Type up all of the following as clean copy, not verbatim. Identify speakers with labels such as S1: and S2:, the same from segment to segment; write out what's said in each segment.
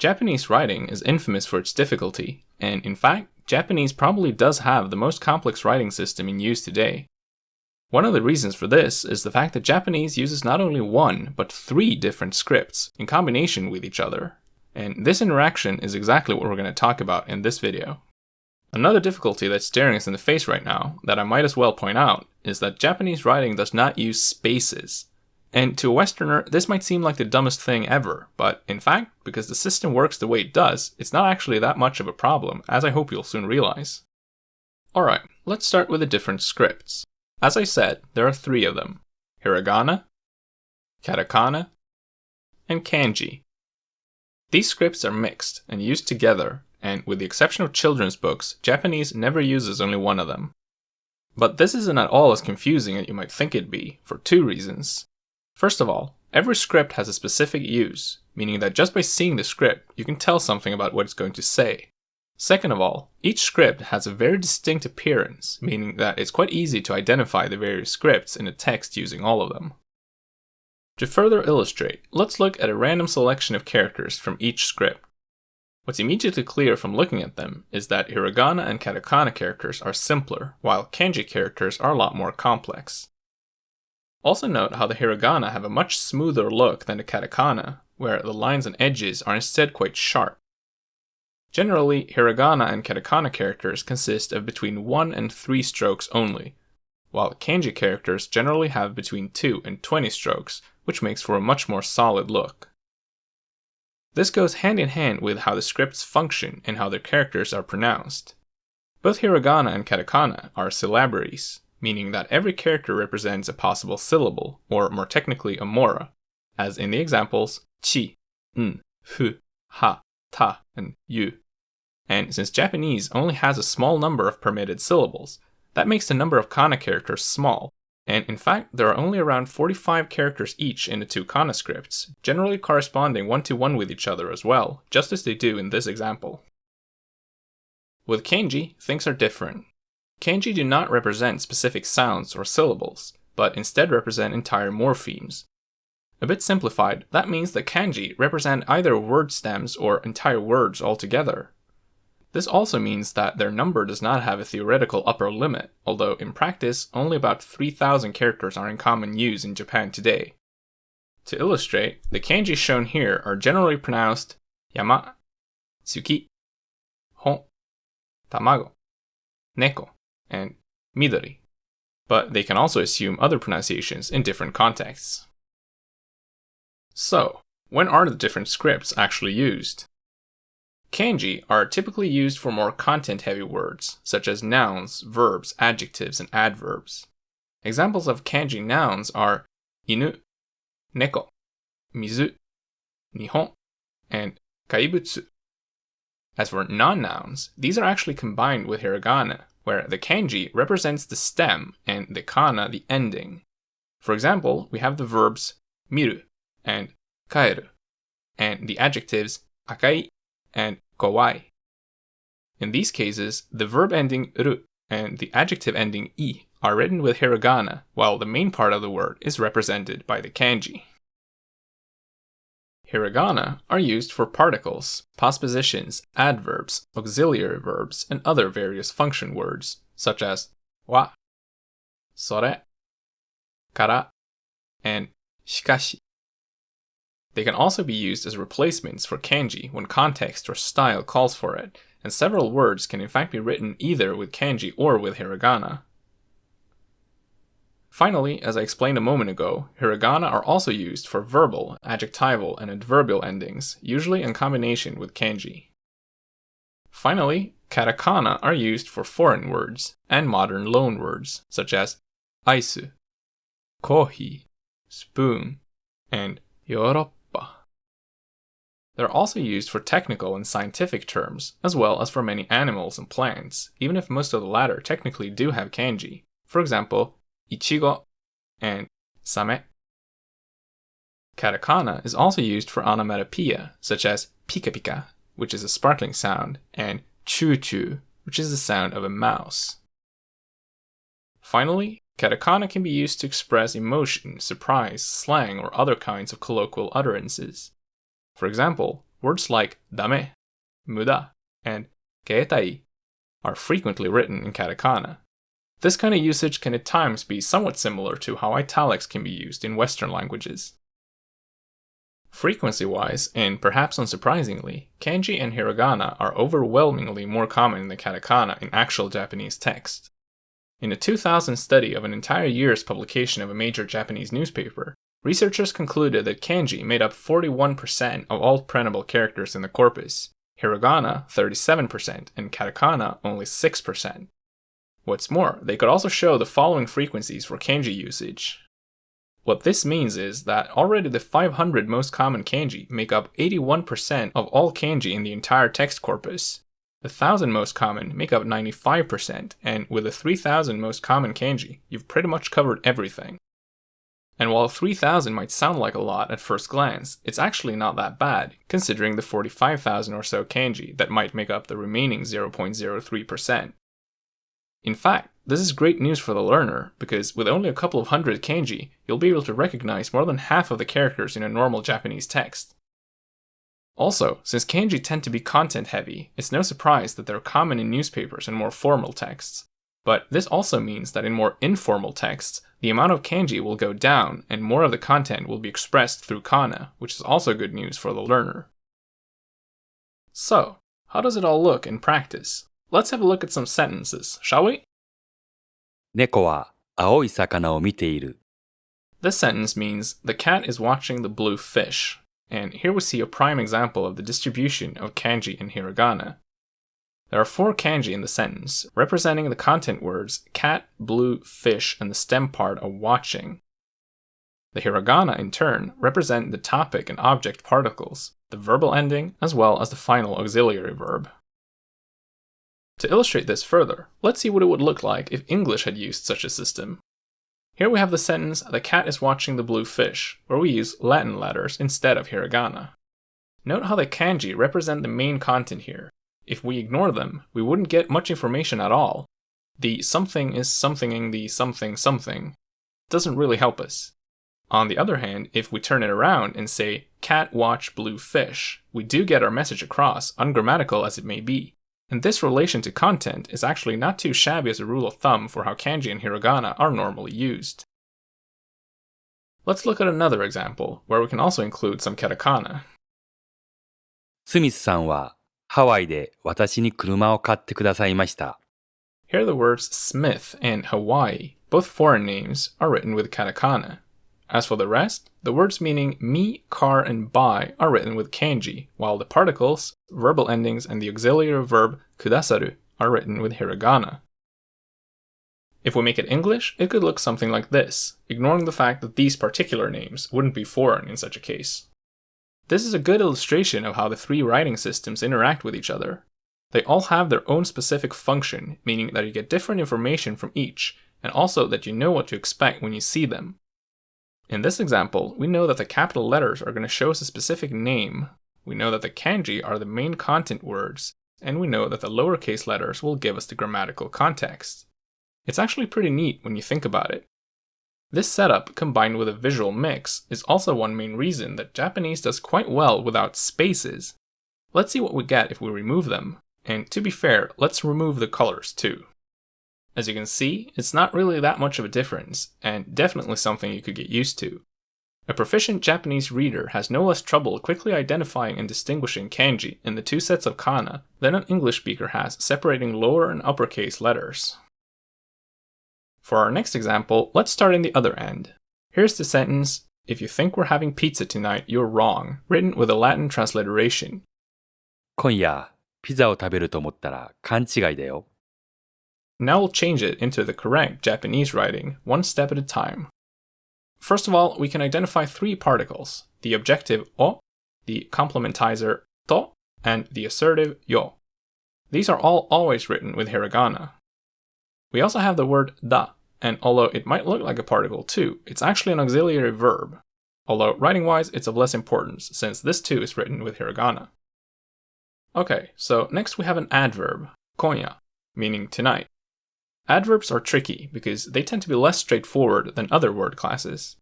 S1: Japanese writing is infamous for its difficulty, and in fact, Japanese probably does have the most complex writing system in use today. One of the reasons for this is the fact that Japanese uses not only one, but 3 different scripts in combination with each other. And this interaction is exactly what we're going to talk about in this video. Another difficulty that's staring us in the face right now, that I might as well point out, is that Japanese writing does not use spaces. And to a Westerner, this might seem like the dumbest thing ever, but in fact, because the system works the way it does, it's not actually that much of a problem, as I hope you'll soon realize. Alright, let's start with the different scripts. As I said, there are 3 of them: hiragana, katakana, and kanji. These scripts are mixed and used together, and with the exception of children's books, Japanese never uses only one of them. But this isn't at all as confusing as you might think it'd be, for 2 reasons. First of all, every script has a specific use, meaning that just by seeing the script, you can tell something about what it's going to say. Second of all, each script has a very distinct appearance, meaning that it's quite easy to identify the various scripts in a text using all of them. To further illustrate, let's look at a random selection of characters from each script. What's immediately clear from looking at them is that hiragana and katakana characters are simpler, while kanji characters are a lot more complex. Also note how the hiragana have a much smoother look than the katakana, where the lines and edges are instead quite sharp. Generally, hiragana and katakana characters consist of between 1 and 3 strokes only, while kanji characters generally have between 2 and 20 strokes, which makes for a much more solid look. This goes hand in hand with how the scripts function and how their characters are pronounced. Both hiragana and katakana are syllabaries, meaning that every character represents a possible syllable, or more technically a mora, as in the examples chi, n, fu, ha, ta, and yu. And since Japanese only has a small number of permitted syllables, that makes the number of kana characters small, and in fact there are only around 45 characters each in the 2 kana scripts, generally corresponding 1-to-1 with each other as well, just as they do in this example. With kanji, things are different. Kanji do not represent specific sounds or syllables, but instead represent entire morphemes. A bit simplified, that means that kanji represent either word stems or entire words altogether. This also means that their number does not have a theoretical upper limit, although in practice only about 3,000 characters are in common use in Japan today. To illustrate, the kanji shown here are generally pronounced yama, tsuki, hon, tamago, neko, and midori, but they can also assume other pronunciations in different contexts. So, when are the different scripts actually used? Kanji are typically used for more content-heavy words, such as nouns, verbs, adjectives, and adverbs. Examples of kanji nouns are inu, neko, mizu, nihon, and kaibutsu. As for non-nouns, these are actually combined with hiragana, where the kanji represents the stem and the kana the ending. For example, we have the verbs miru and kaeru, and the adjectives akai and kowai. In these cases, the verb ending ru and the adjective ending I are written with hiragana, while the main part of the word is represented by the kanji. Hiragana are used for particles, postpositions, adverbs, auxiliary verbs, and other various function words, such as wa, sore, kara, and shikashi. They can also be used as replacements for kanji when context or style calls for it, and several words can in fact be written either with kanji or with hiragana. Finally, as I explained a moment ago, hiragana are also used for verbal, adjectival, and adverbial endings, usually in combination with kanji. Finally, katakana are used for foreign words and modern loan words, such as aisu, kohi, spoon, and yoroppa. They're also used for technical and scientific terms, as well as for many animals and plants, even if most of the latter technically do have kanji. For example, ichigo and same. Katakana is also used for onomatopoeia, such as pika pika, which is a sparkling sound, and choo choo, which is the sound of a mouse. Finally, katakana can be used to express emotion, surprise, slang, or other kinds of colloquial utterances. For example, words like dame, muda, and keetai are frequently written in katakana. This kind of usage can at times be somewhat similar to how italics can be used in Western languages. Frequency-wise, and perhaps unsurprisingly, kanji and hiragana are overwhelmingly more common than katakana in actual Japanese text. In a 2000 study of an entire year's publication of a major Japanese newspaper, researchers concluded that kanji made up 41% of all printable characters in the corpus, hiragana 37%, and katakana only 6%. What's more, they could also show the following frequencies for kanji usage. What this means is that already the 500 most common kanji make up 81% of all kanji in the entire text corpus. The 1000 most common make up 95%, and with the 3000 most common kanji, you've pretty much covered everything. And while 3000 might sound like a lot at first glance, it's actually not that bad, considering the 45,000 or so kanji that might make up the remaining 0.03%. In fact, this is great news for the learner, because with only a couple of hundred kanji, you'll be able to recognize more than half of the characters in a normal Japanese text. Also, since kanji tend to be content-heavy, it's no surprise that they're common in newspapers and more formal texts. But this also means that in more informal texts, the amount of kanji will go down and more of the content will be expressed through kana, which is also good news for the learner. So, how does it all look in practice? Let's have a look at some sentences, shall we?
S2: 猫は青い魚を見ている。
S1: This sentence means the cat is watching the blue fish. And here we see a prime example of the distribution of kanji in hiragana. There are 4 kanji in the sentence, representing the content words cat, blue, fish, and the stem part of watching. The hiragana, in turn, represent the topic and object particles, the verbal ending, as well as the final auxiliary verb. To illustrate this further, let's see what it would look like if English had used such a system. Here we have the sentence, the cat is watching the blue fish, where we use Latin letters instead of hiragana. Note how the kanji represent the main content here. If we ignore them, we wouldn't get much information at all. The something is somethinging the something something doesn't really help us. On the other hand, if we turn it around and say, cat watch blue fish, we do get our message across, ungrammatical as it may be. And this relation to content is actually not too shabby as a rule of thumb for how kanji and hiragana are normally used. Let's look at another example, where we can also include some katakana.
S2: スミスさんはハワイで私に車を買ってくださいました。
S1: Here the words Smith and Hawaii, both foreign names, are written with katakana. As for the rest, the words meaning me, car, and buy are written with kanji, while the particles, verbal endings, and the auxiliary verb kudasaru are written with hiragana. If we make it English, it could look something like this, ignoring the fact that these particular names wouldn't be foreign in such a case. This is a good illustration of how the 3 writing systems interact with each other. They all have their own specific function, meaning that you get different information from each, and also that you know what to expect when you see them. In this example, we know that the capital letters are going to show us a specific name, we know that the kanji are the main content words, and we know that the lowercase letters will give us the grammatical context. It's actually pretty neat when you think about it. This setup, combined with a visual mix, is also one main reason that Japanese does quite well without spaces. Let's see what we get if we remove them, and to be fair, let's remove the colors too. As you can see, it's not really that much of a difference, and definitely something you could get used to. A proficient Japanese reader has no less trouble quickly identifying and distinguishing kanji in the 2 sets of kana than an English speaker has separating lower and uppercase letters. For our next example, let's start in the other end. Here's the sentence, if you think we're having pizza tonight, you're wrong, written with a Latin transliteration.
S2: 今夜ピザを食べると思ったら勘違いだよ。
S1: Now we'll change it into the correct Japanese writing, one step at a time. First of all, we can identify 3 particles, the objective o, the complementizer to, and the assertive yo. These are all always written with hiragana. We also have the word da, and although it might look like a particle too, it's actually an auxiliary verb. Although writing-wise, it's of less importance, since this too is written with hiragana. Okay, so next we have an adverb, konya, meaning tonight. Adverbs are tricky because they tend to be less straightforward than other word classes.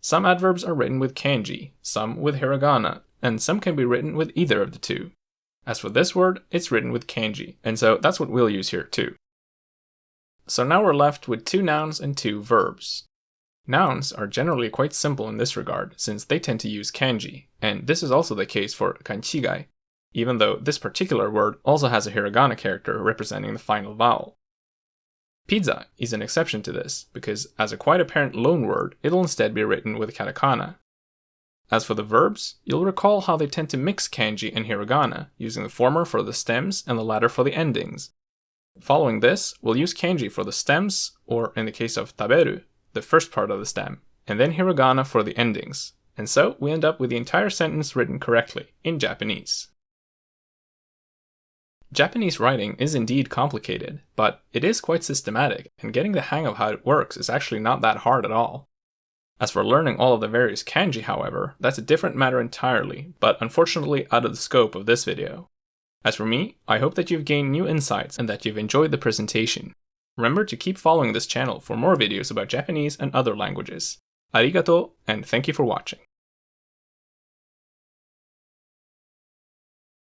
S1: Some adverbs are written with kanji, some with hiragana, and some can be written with either of the two. As for this word, it's written with kanji, and so that's what we'll use here too. So now we're left with 2 nouns and 2 verbs. Nouns are generally quite simple in this regard, since they tend to use kanji, and this is also the case for kanchigai, even though this particular word also has a hiragana character representing the final vowel. Pizza is an exception to this, because as a quite apparent loan word, it'll instead be written with katakana. As for the verbs, you'll recall how they tend to mix kanji and hiragana, using the former for the stems and the latter for the endings. Following this, we'll use kanji for the stems, or in the case of taberu, the first part of the stem, and then hiragana for the endings, and so we end up with the entire sentence written correctly, in Japanese. Japanese writing is indeed complicated, but it is quite systematic, and getting the hang of how it works is actually not that hard at all. As for learning all of the various kanji, however, that's a different matter entirely, but unfortunately out of the scope of this video. As for me, I hope that you've gained new insights and that you've enjoyed the presentation. Remember to keep following this channel for more videos about Japanese and other languages. Arigato, and thank you for watching.